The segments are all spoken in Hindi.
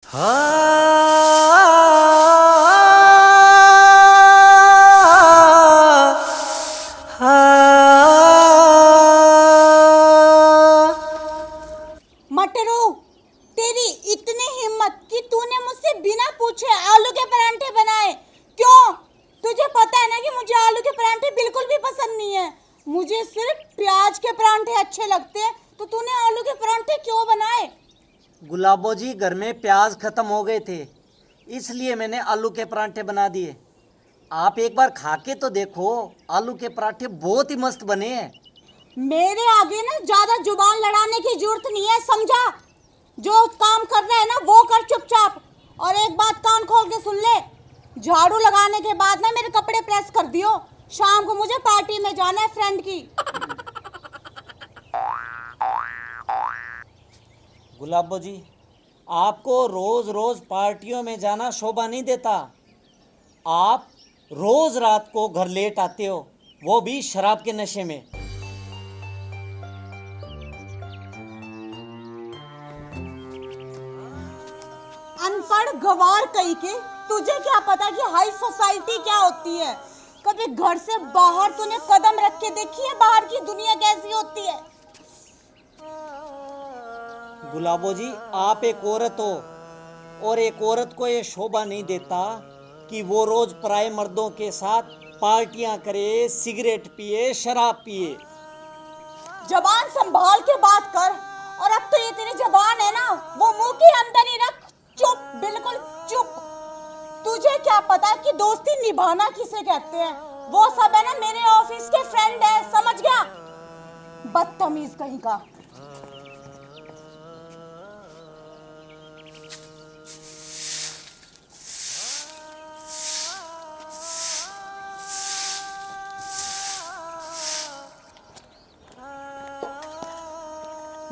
मटरू, तेरी इतनी हिम्मत कि तूने मुझसे बिना पूछे आलू के परांठे बनाए। क्यों? तुझे पता है ना कि मुझे आलू के परांठे बिल्कुल भी पसंद नहीं है। मुझे सिर्फ प्याज के परांठे अच्छे लगते हैं। तो तूने आलू के परांठे क्यों बनाए? गुलाबो जी, घर में प्याज खत्म हो गए थे, इसलिए मैंने आलू के परांठे बना दिए। आप एक बार खा के तो देखो, आलू के पराठे बहुत ही मस्त बने हैं। मेरे आगे ना ज्यादा जुबान लड़ाने की जरूरत नहीं है, समझा? जो काम कर रहा है ना वो कर चुपचाप। और एक बात कान खोल के सुन ले, झाड़ू लगाने के बाद ना मेरे कपड़े प्रेस कर दियो। शाम को मुझे पार्टी में जाना है फ्रेंड की। गुलाबो जी, आपको रोज रोज पार्टियों में जाना शोभा नहीं देता। आप रोज रात को घर लेट आते हो, वो भी शराब के नशे में। अनपढ़ गवार कहीं के, तुझे क्या पता कि हाई सोसाइटी क्या होती है? कभी घर से बाहर तूने कदम रख के देखी है बाहर की दुनिया कैसी होती है? गुलाबो जी, आप एक औरत हो और एक औरत को ये शोभा नहीं देता कि वो रोज पराये मर्दों के साथ पार्टियां करे, सिगरेट पिए, शराब पिए। जबान संभाल के बात कर। और अब तो ये तेरी जबान है ना, वो मुंह के अंदर ही रख। चुप, बिल्कुल चुप। तुझे क्या पता कि दोस्ती निभाना किसे कहते हैं? वो सब है ना मेरे ऑफिस के फ्रेंड है, समझ गया? बदतमीज कहीं का।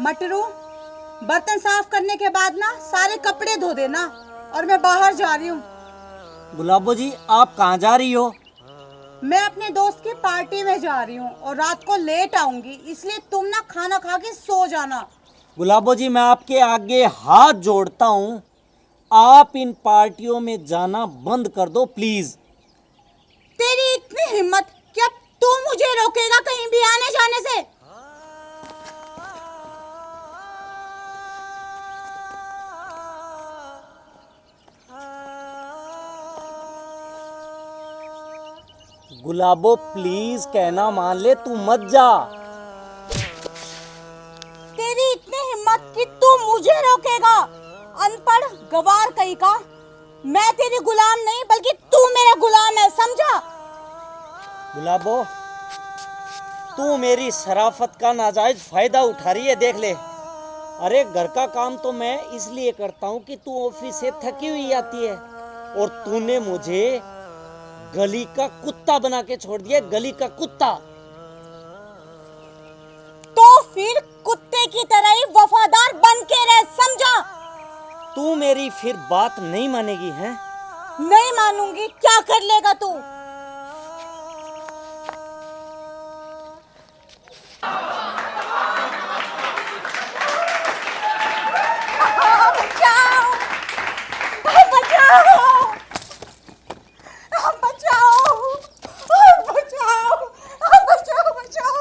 मटरू, बर्तन साफ करने के बाद ना सारे कपड़े धो देना। और मैं बाहर जा रही हूँ। गुलाबो जी, आप कहाँ जा रही हो? मैं अपने दोस्त की पार्टी में जा रही हूँ और रात को लेट आऊंगी, इसलिए तुम ना खाना खा के सो जाना। गुलाबो जी, मैं आपके आगे हाथ जोड़ता हूँ, आप इन पार्टियों में जाना बंद कर दो प्लीज। तेरी इतनी हिम्मत, क्या तू मुझे रोकेगा कहीं भी आने जाने से? गुलाबो प्लीज, कहना मान ले, तू मत जा। तेरी इतनी हिम्मत कि तू मुझे रोकेगा? अनपढ़ गवार कहीं का। मैं तेरी गुलाम नहीं बल्कि तू मेरा गुलाम है, समझा? गुलाबो, तू मेरी शराफत का नाजायज फायदा उठा रही है, देख ले। अरे घर का काम तो मैं इसलिए करता हूँ कि तू ऑफिस से थकी हुई आती है, और तूने मुझे गली का कुत्ता बना के छोड़ दिया, गली का कुत्ता। तो फिर कुत्ते की तरह ही वफादार बन के रह, समझा? तू मेरी फिर बात नहीं मानेगी है? नहीं मानूंगी। क्या कर लेगा तू? बचाओ! बचाओ! बचाओ! बचाओ! बचाओ! बचाओ!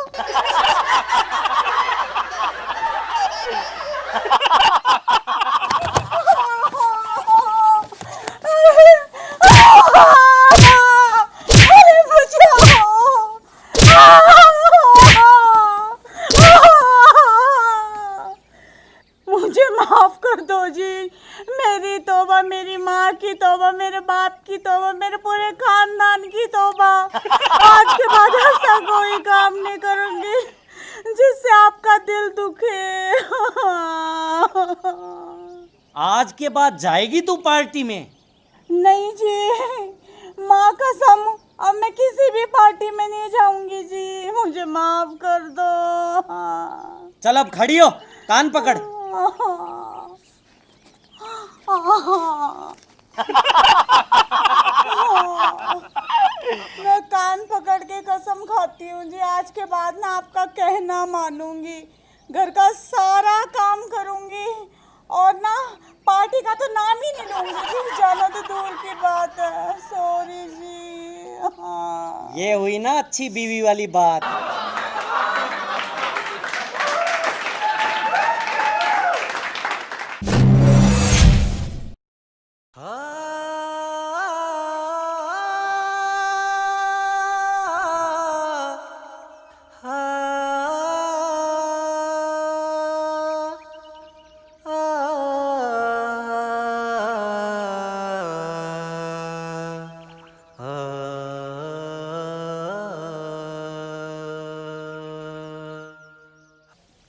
मुझे माफ कर दो जी। मेरी तौबा, मेरी माँ की तौबा, मेरे बाप की तौबा, मेरे पूरे खानदान की तौबा। आज के बाद ऐसा कोई काम नहीं करूंगी जिससे आपका दिल दुखे। आज के बाद जाएगी तू पार्टी में? नहीं जी, माँ कसम, अब मैं किसी भी पार्टी में नहीं जाऊंगी जी। मुझे माफ कर दो। चल अब खड़ी हो, कान पकड़। मैं कान पकड़ के कसम खाती हूँ जी, आज के बाद ना आपका कहना मानूंगी, घर का सारा काम करूंगी और ना पार्टी का तो नाम ही नहीं लूंगी जी, जाना तो दूर की बात है। सॉरी जी। हाँ। ये हुई ना अच्छी बीवी वाली बात।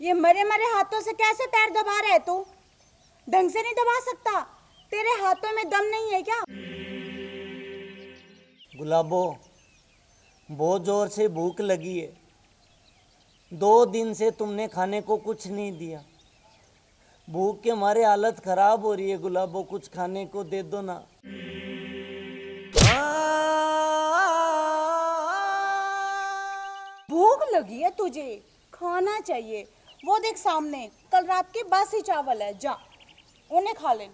ये मरे मरे हाथों से कैसे पैर दबा रहा है तू? ढंग से नहीं दबा सकता? तेरे हाथों में दम नहीं है क्या? गुलाबो, बहुत जोर से भूख लगी है। 2 दिन से तुमने खाने को कुछ नहीं दिया। भूख के मारे हालत खराब हो रही है। गुलाबो, कुछ खाने को दे दो ना। भूख लगी है तुझे, खाना चाहिए। वो देख सामने, कल रात के बासी चावल है, जा उन्हें खा ले।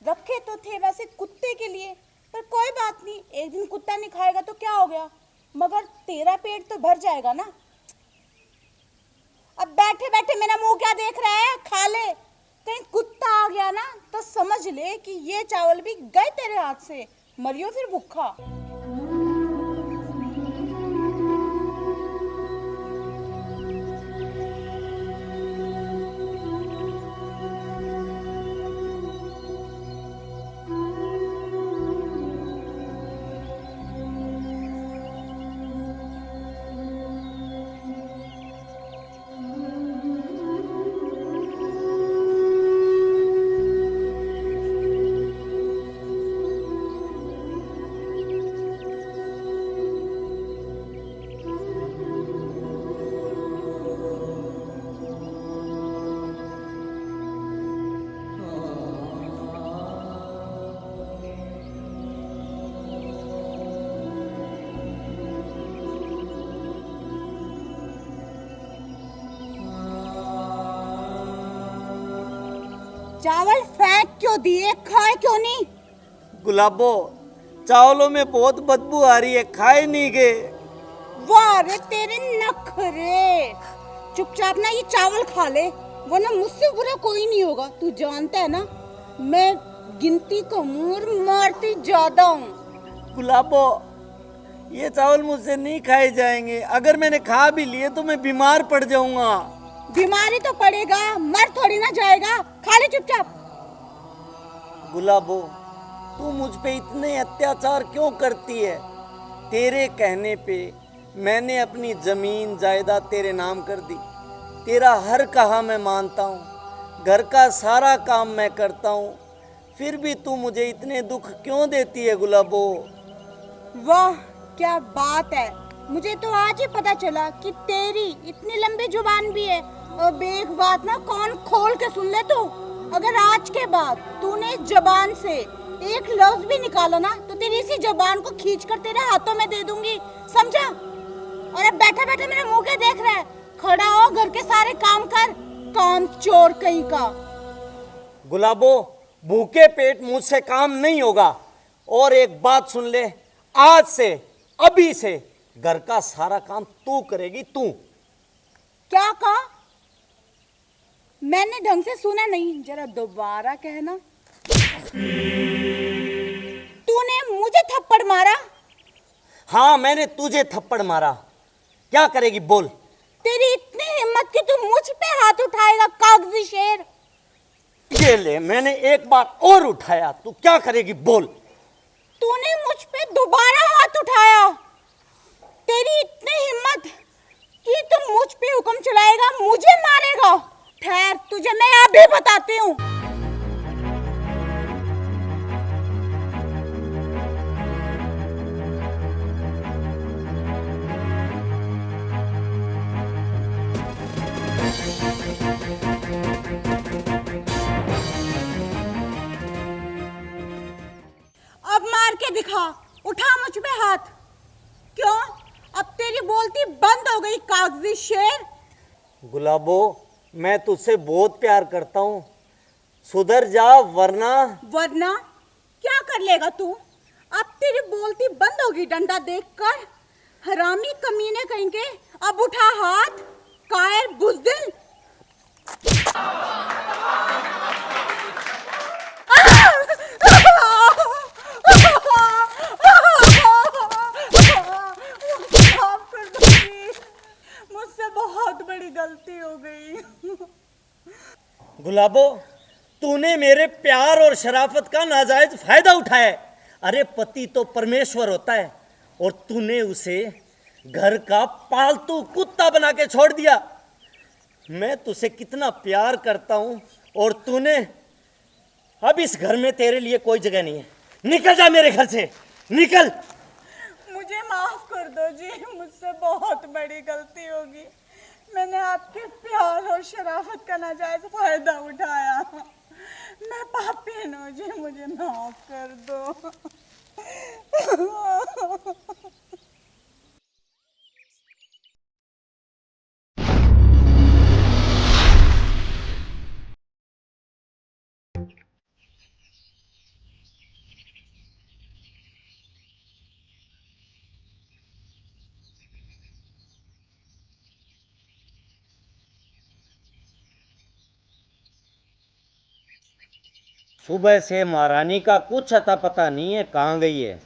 रखे तो थे वैसे कुत्ते के लिए, पर कोई बात नहीं, एक दिन कुत्ता नहीं खाएगा तो क्या हो गया, मगर तेरा पेट तो भर जाएगा ना। अब बैठे बैठे मेरा मुंह क्या देख रहा है, खा ले। कहीं कुत्ता आ गया ना तो समझ ले कि ये चावल भी गए तेरे हाथ से, मरियो फिर भूखा। चावल फेंक क्यों दिए, खाए क्यों नहीं? गुलाबो, चावलों में बहुत बदबू आ रही है, खाए नहीं गए। वाह रे तेरे नखरे। चुपचाप ना ये चावल खा ले, वरना मुझसे बुरा कोई नहीं होगा। तू जानता है ना, मैं गिनती कम और मारती ज्यादा हूँ। गुलाबो, ये चावल मुझसे नहीं खाए जाएंगे। अगर मैंने खा भी लिए तो मैं बीमार पड़ जाऊंगा। बीमारी तो पड़ेगा, मर थोड़ी ना जाएगा। खा ले चुपचाप। गुलाबो, तू मुझ पे इतने अत्याचार क्यों करती है? तेरे कहने पे मैंने अपनी जमीन जायदाद तेरे नाम कर दी। तेरा हर कहा मैं मानता हूँ, घर का सारा काम मैं करता हूँ, फिर भी तू मुझे इतने दुख क्यों देती है गुलाबो? वाह क्या बात है, मुझे तो आज ही पता चला कि तेरी इतनी लंबी जुबान भी है। और एक बात ना कान खोल के सुन ले तू, अगर आज के बाद तूने इस जबान से एक लफ्ज भी निकाला ना तो तेरी इसी जबान को खींचकर तेरे हाथों में दे दूंगी, समझा? और अब बैठा बैठा मेरे मुंह के देख रहा है, खड़ा हो, घर के सारे काम कर, काम चोर कहीं का। गुलाबो, भूखे पेट मुझसे काम नहीं होगा। और एक बात सुन ले, आज से, अभी से घर का सारा काम तू करेगी, तू। क्या कहा? मैंने ढंग से सुना नहीं, जरा दोबारा कहना। तूने मुझे थप्पड़ मारा? हाँ, मैंने तुझे थप्पड़ मारा। क्या करेगी बोल? तेरी इतनी हिम्मत कि तू मुझ पे हाथ उठाएगा, कागजी शेर? ये ले, मैंने एक बार और उठाया, तू क्या करेगी बोल? तूने मुझ पे दोबारा हाथ उठाया। तेरी इतनी हिम्मत कि तू मुझ पे हुक्म चलाएगा, मुझे मारेगा? ठहर, तुझे मैं अभी बताती हूँ। अब मार के दिखा, उठा मुझ पे हाथ। क्यों? अब तेरी बोलती बंद हो गई, कागजी शेर? गुलाबो, मैं तुझसे बहुत प्यार करता हूँ। सुधर जा वरना। वरना क्या कर लेगा तू? अब तेरी बोलती बंद होगी डंडा देखकर। हरामी कमीने कहेंगे। अब उठा हाथ, कायर बुज़दिल। माफ कर दो जी, मुझसे बहुत बड़ी गलती हो गई। गुलाबो, तूने मेरे प्यार और शराफत का नाजायज फायदा उठाया है। अरे पति तो परमेश्वर होता है और तूने उसे घर का पालतू कुत्ता बना के छोड़ दिया। मैं तुझसे कितना प्यार करता हूं और तूने, अब इस घर में तेरे लिए कोई जगह नहीं है। निकल जा मेरे घर से, निकल। मुझे माफ कर दो जी, मुझसे बहुत बड़ी गलती होगी। मैंने आपके प्यार और शराफत का नाजायज फायदा उठाया। मैं पापी हूँ जी, मुझे माफ कर दो। सुबह से महारानी का कुछ अता पता नहीं है, कहाँ गई है।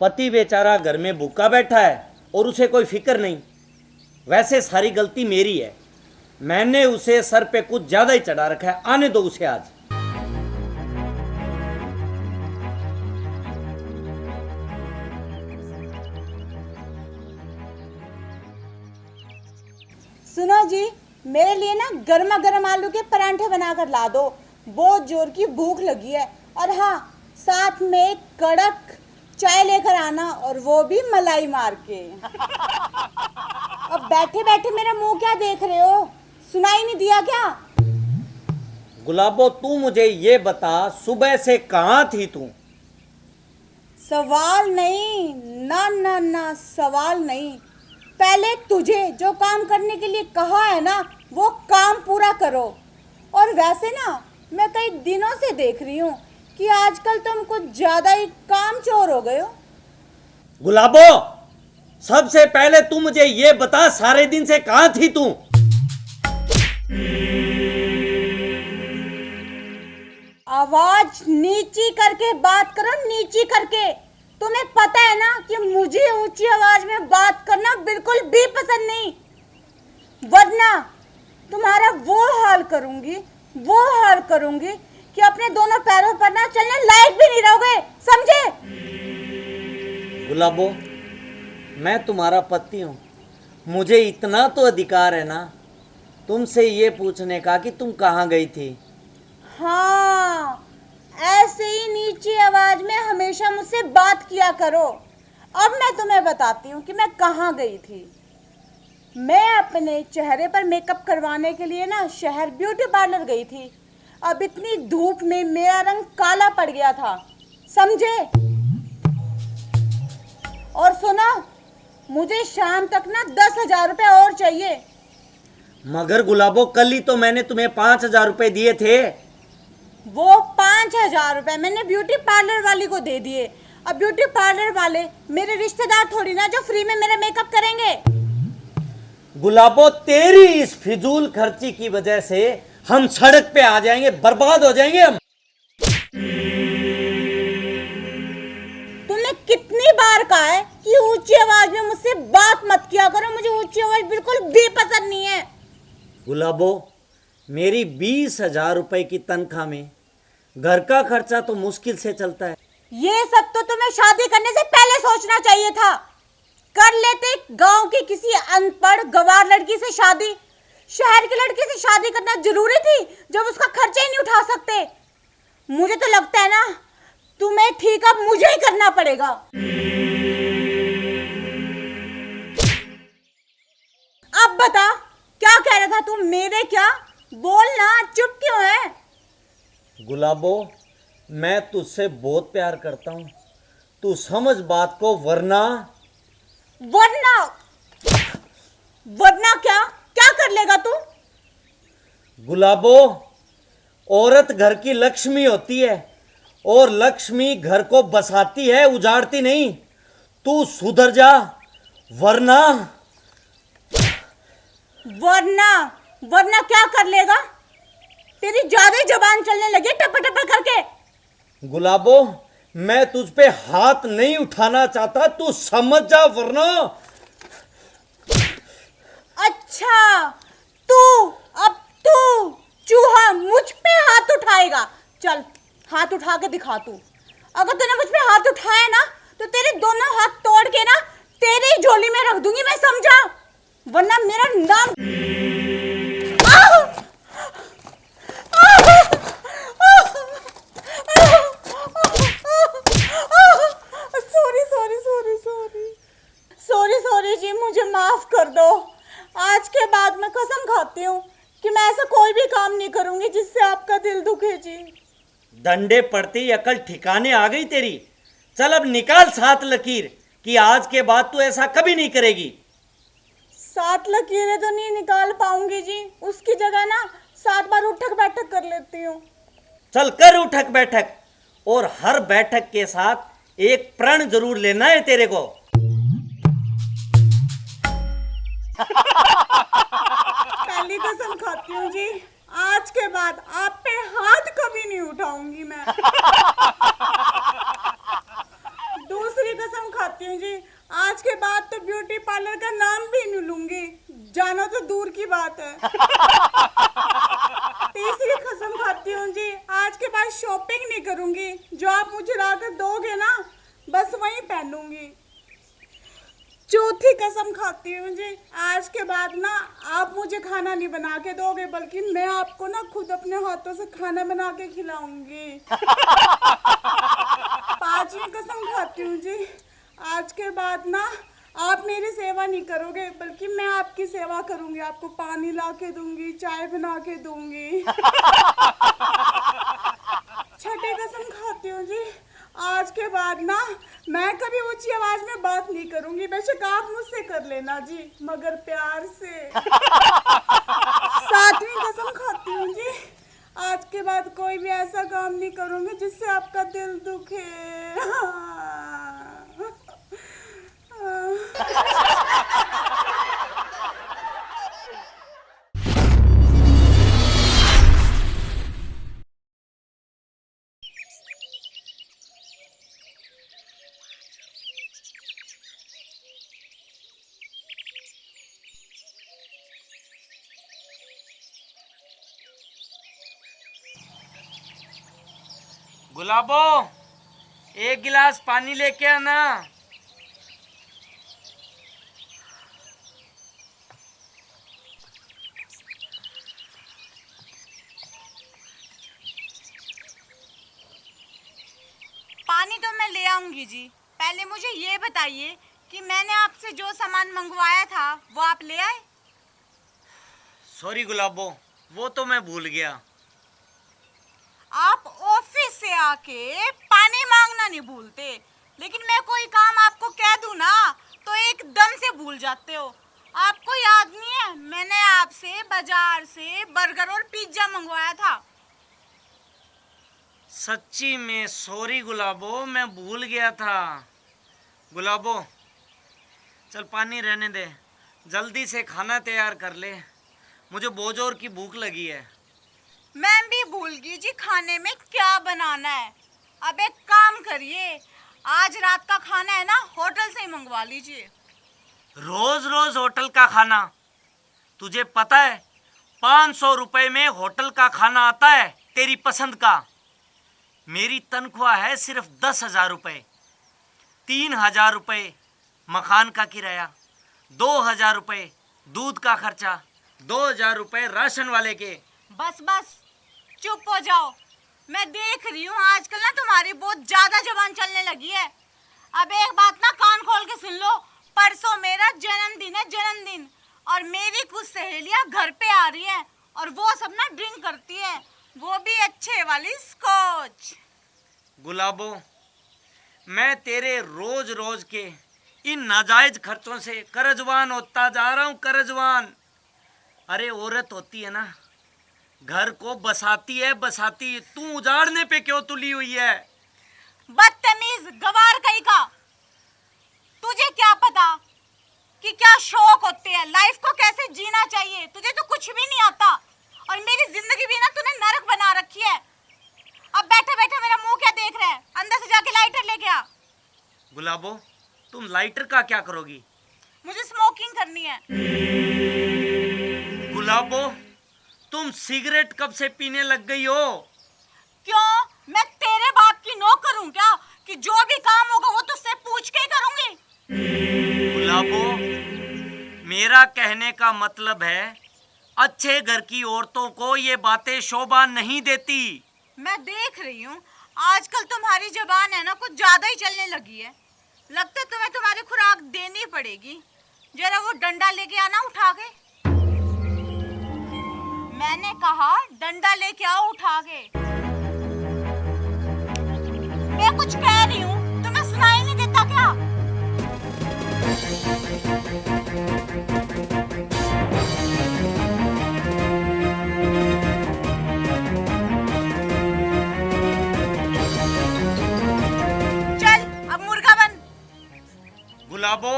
पति बेचारा घर में भूखा बैठा है और उसे कोई फिक्र नहीं। वैसे सारी गलती मेरी है, मैंने उसे सर पे कुछ ज्यादा ही चढ़ा रखा है। आने दो उसे आज। सुनो जी, मेरे लिए ना गर्मा गर्म आलू के परांठे बनाकर ला दो। बहुत जोर की भूख लगी है। और हाँ, साथ में कड़क चाय लेकर आना, और वो भी मलाई मार के। अब बैठे बैठे मेरा मुंह क्या देख रहे हो? सुनाई नहीं दिया क्या? गुलाबो, तू मुझे ये बता, सुबह से कहाँ थी तू? सवाल नहीं, ना ना ना, सवाल नहीं। पहले तुझे जो काम करने के लिए कहा है ना, वो काम पूरा करो। और वैसे ना, मैं कई दिनों से देख रही हूँ कि आजकल तुम कुछ ज्यादा ही काम चोर हो गए हो। गुलाबो, सबसे पहले तू मुझे ये बता, सारे दिन से कहाँ थी तू? आवाज नीची करके बात करो, नीची करके। तुम्हें पता है ना कि मुझे ऊंची आवाज में बात करना बिल्कुल भी पसंद नहीं। वरना तुम्हारा वो हाल करूंगी कि अपने दोनों पैरों पर ना चलने लायक भी नहीं रहोगे, समझे? गुलाबो, मैं तुम्हारा पति हूं। मुझे इतना तो अधिकार है ना तुमसे ये पूछने का कि तुम कहाँ गई थी। हाँ, ऐसे ही नीची आवाज में हमेशा मुझसे बात किया करो। अब मैं तुम्हें बताती हूँ कि मैं कहाँ गई थी। मैं अपने चेहरे पर मेकअप करवाने के लिए ना शहर ब्यूटी पार्लर गई थी। अब इतनी धूप में मेरा रंग काला पड़ गया था, समझे? और सुनो, मुझे शाम तक ना 10,000 रुपए और चाहिए। मगर गुलाबो, कल ही तो मैंने तुम्हें 5,000 रुपए दिए थे। वो 5,000 रुपए मैंने ब्यूटी पार्लर वाली को दे दिए। अब ब्यूटी पार्लर वाले मेरे रिश्तेदार थोड़ी ना जो फ्री में मेरा मेकअप करेंगे। गुलाबो, तेरी इस फिजूल खर्ची की वजह से हम सड़क पे आ जाएंगे, बर्बाद हो जाएंगे हम। तुमने कितनी बार कहा है कि ऊंची आवाज में मुझसे बात मत किया करो? मुझे ऊंची आवाज बिल्कुल भी पसंद नहीं है। गुलाबो, मेरी 20,000 रुपए की तनख्वाह में घर का खर्चा तो मुश्किल से चलता है। ये सब तो तुम्हें शादी करने से पहले सोचना चाहिए था। कर लेते गांव की किसी अनपढ़ गवार लड़की से शादी। शहर की लड़की से शादी करना जरूरी थी जब उसका खर्चा ही नहीं उठा सकते। मुझे तो लगता है ना, तुम्हें ठीक अब मुझे ही करना पड़ेगा। अब बता, क्या कह रहा था तू? मेरे क्या? बोल ना, चुप क्यों है? गुलाबो, मैं तुझसे बहुत प्यार करता हूं, तू समझ बात को, वरना वरना क्या? क्या कर लेगा तू? गुलाबो, औरत घर की लक्ष्मी होती है और लक्ष्मी घर को बसाती है, उजाड़ती नहीं। तू सुधर जा, वरना वरना वरना क्या कर लेगा? तेरी ज्यादा ही जबान चलने लगी टप्पा टप्पा करके। गुलाबो, मैं तुझ पे हाथ नहीं उठाना चाहता, तू समझ जा, वरना अच्छा, तू अब तू चूहा मुझ पे हाथ उठाएगा? चल हाथ उठा के दिखा तू। अगर तूने मुझ पे हाथ उठाया ना तो तेरे दोनों हाथ तोड़ के ना तेरी ही झोली में रख दूंगी मैं, समझा? वरना मेरा नाम sorry sorry sorry sorry sorry sorry जी, मुझे माफ कर दो। आज के बाद मैं कसम खाती हूँ कि मैं ऐसा कोई भी काम नहीं करूंगी जिससे आपका दिल दुखे जी। डंडे पड़ते ही अकल ठिकाने आ गई तेरी। चल अब निकाल 7 लकीर कि आज के बाद तू ऐसा कभी नहीं करेगी। 7 लकीरें तो नहीं निकाल पाऊंगी जी, उसकी जगह ना 7 बार उठक बैठक कर लेती हूँ। चल कर उठक बैठक, और हर बैठक के साथ एक प्रण जरूर लेना है तेरे को। पहली कसम खाती हूँ जी, आज के बाद आप पे हाथ कभी नहीं उठाऊंगी मैं। दूसरी कसम खाती हूँ जी, आज के बाद तो ब्यूटी पार्लर का नाम भी नहीं लूंगी, जाना तो दूर की बात है। तीसरी कसम खाती हूँ जी, आज के बाद शॉपिंग नहीं करूंगी, जो आप मुझे लाकर दोगे ना बस वही पहनूंगी। चौथी कसम खाती हूँ जी, आज के बाद ना आप मुझे खाना नहीं बना के दोगे, बल्कि मैं आपको ना खुद अपने हाथों से खाना बना के खिलाऊंगी। पांचवी कसम खाती हूँ जी, आज के बाद ना आप मेरी सेवा नहीं करोगे, बल्कि मैं आपकी सेवा करूंगी, आपको पानी ला के दूंगी, चाय बना के दूंगी। छठी कसम खाती हूँ जी, आज के बाद ना मैं कभी ऊंची आवाज में बात नहीं करूंगी, बेशक आप मुझसे कर लेना जी, मगर प्यार से। सातवीं कसम खाती हूँ जी, आज के बाद कोई भी ऐसा काम नहीं करूंगी जिससे आपका दिल दुखे। गुलाबो, एक गिलास पानी लेके आना। पानी तो मैं ले आऊंगी जी, पहले मुझे ये बताइए कि मैंने आपसे जो सामान मंगवाया था वो आप ले आए? सॉरी गुलाबो, वो तो मैं भूल गया। आप ऑफिस से आके पानी मांगना नहीं भूलते, लेकिन मैं कोई काम आपको कह दूं ना तो एकदम से भूल जाते हो। आपको याद नहीं है मैंने आपसे बाजार से बर्गर और पिज्जा मंगवाया था? सच्ची में सॉरी गुलाबो, मैं भूल गया था। गुलाबो, चल पानी रहने दे, जल्दी से खाना तैयार कर ले, मुझे बहुत जोर की भूख लगी है। मैं भी भूल गई जी खाने में क्या बनाना है। अब एक काम करिए, आज रात का खाना है ना होटल से ही मंगवा लीजिए। रोज रोज होटल का खाना? तुझे पता है 500 रुपए में होटल का खाना आता है तेरी पसंद का। मेरी तनख्वाह है सिर्फ 10,000 रुपये। 3,000 रुपये मकान का किराया, 2,000 रुपये दूध का खर्चा, 2,000 रुपये राशन वाले के। बस बस चुप हो जाओ, मैं देख रही हूँ आजकल ना तुम्हारी बहुत ज्यादा जुबान चलने लगी है। अब एक बात ना कान खोल के सुन लो, परसों मेरा जन्मदिन है, जन्मदिन, और मेरी कुछ सहेलियां घर पे आ रही हैं और वो सब ना ड्रिंक करती है, वो भी अच्छे वाली स्कॉच। गुलाबो, मैं तेरे रोज रोज के इन नाजायज खर्चों से कर्जवान होता जा रहा हूँ, कर्जवान। अरे औरत होती है ना, घर को बसाती है बसाती, तू उजाड़ने पे क्यों तुली हुई है? बदतमीज गवार कहीं का। तुझे क्या पता कि क्या शौक होते हैं, लाइफ को कैसे जीना चाहिए? तुझे तो कुछ भी नहीं आता और मेरी जिंदगी भी ना तूने नरक बना रखी है। अब बैठे बैठे मेरा मुंह क्या देख रहा है? अंदर से जाके लाइटर लेके आ। गुलाबो, तुम लाइटर का क्या करोगी? मुझे स्मोकिंग करनी है। गुलाबो, तुम सिगरेट कब से पीने लग गई हो? क्यों, मैं तेरे बाप की नौकर हूं क्या कि जो भी काम होगा वो तुझसे पूछ के ही करूंगी? गुलाबो, मेरा कहने का मतलब है अच्छे घर की औरतों को ये बातें शोभा नहीं देती। मैं देख रही हूँ आजकल तुम्हारी जबान है ना कुछ ज्यादा ही चलने लगी है। लगता है तुम्हें तुम्हारी खुराक देनी पड़ेगी। जरा वो डंडा लेके आना उठा के। मैंने कहा डंडा लेके आओ उठा के। मैं कुछ कह रही हूँ, तुम्हें सुनाई नहीं देता क्या? चल अब मुर्गा बन। गुलाबो,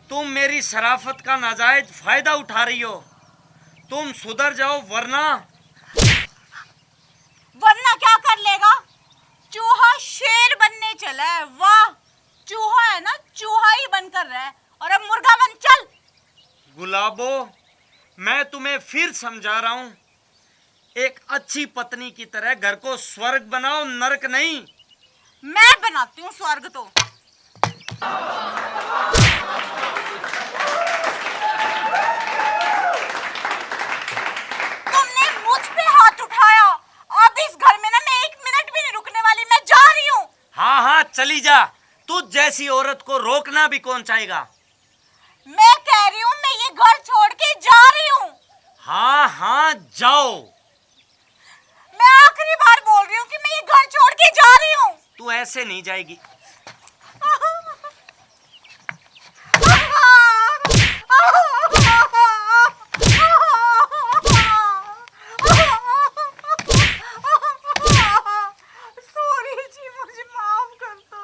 तुम मेरी शराफत का नाजायज फायदा उठा रही हो। तुम सुधर जाओ वरना क्या कर लेगा? चूहा शेर बनने चला है। वाह, चूहा है ना, चूहा ही बनकर रहा है और अब मुर्गा बन। चल। गुलाबो, मैं तुम्हें फिर समझा रहा हूं, एक अच्छी पत्नी की तरह घर को स्वर्ग बनाओ, नरक नहीं। मैं बनाती हूँ स्वर्ग तो। तुमने मुझ पे हाथ उठाया। अब इस घर में ना मैं 1 मिनट भी नहीं रुकने वाली। मैं जा रही हूँ। हाँ हाँ चली जा, तुझ जैसी औरत को रोकना भी कौन चाहेगा। मैं कह रही हूँ मैं ये घर छोड़ के जा रही हूँ। हाँ हाँ जाओ। मैं आखिरी बार बोल रही हूँ कि मैं ये घर छोड़ के जा रही हूँ। तू ऐसे नहीं जाएगी। सॉरी जी, मुझे माफ कर दो।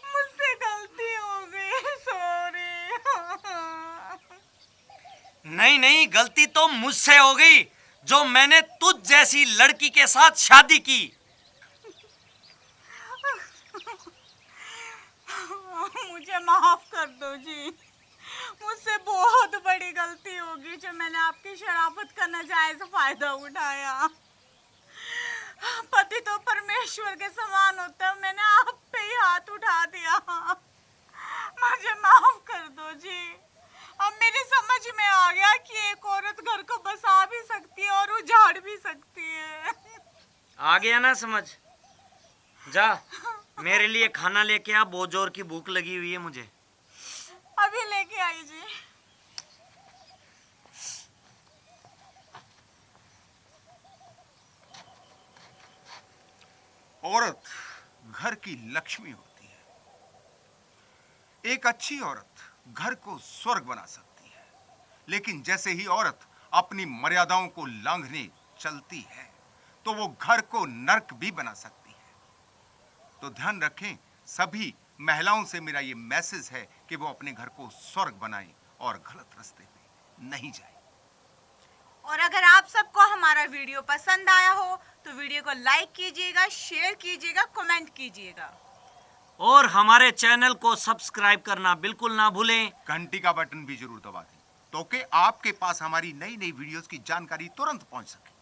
मुझसे गलती हो गई। सॉरी। नहीं नहीं, गलती तो मुझसे हो गई जो मैंने तुझ जैसी लड़की के साथ शादी की। मुझे माफ कर दो जी। मुझसे बहुत बड़ी गलती होगी जो मैंने आपकी शराफत का नाजायज फायदा उठाया। पति तो परमेश्वर के समान होता है, मैंने आप पे ही हाथ उठा दिया। मुझे माफ कर दो जी। अब मेरी समझ में आ गया कि एक औरत घर को बसा भी सकती है और उजाड़ भी सकती है। आ गया ना समझ? जा मेरे लिए खाना लेके आ, बहुत जोर की भूख लगी हुई है मुझे। अभी लेके आई जी। औरत घर की लक्ष्मी होती है। एक अच्छी औरत घर को स्वर्ग बना सकती है, लेकिन जैसे ही औरत अपनी मर्यादाओं को लांघने चलती है तो वो घर को नर्क भी बना सकती है। तो ध्यान रखें, सभी महिलाओं से मेरा ये मैसेज है कि वो अपने घर को स्वर्ग बनाएं और गलत रास्ते पे नहीं जाएं। और अगर आप सबको हमारा वीडियो पसंद आया हो तो वीडियो को लाइक कीजिएगा, शेयर कीजिएगा, कमेंट कीजिएगा और हमारे चैनल को सब्सक्राइब करना बिल्कुल ना भूलें। घंटी का बटन भी जरूर दबा दें तो कि आपके पास हमारी नई नई वीडियोस की जानकारी तुरंत पहुंच सके।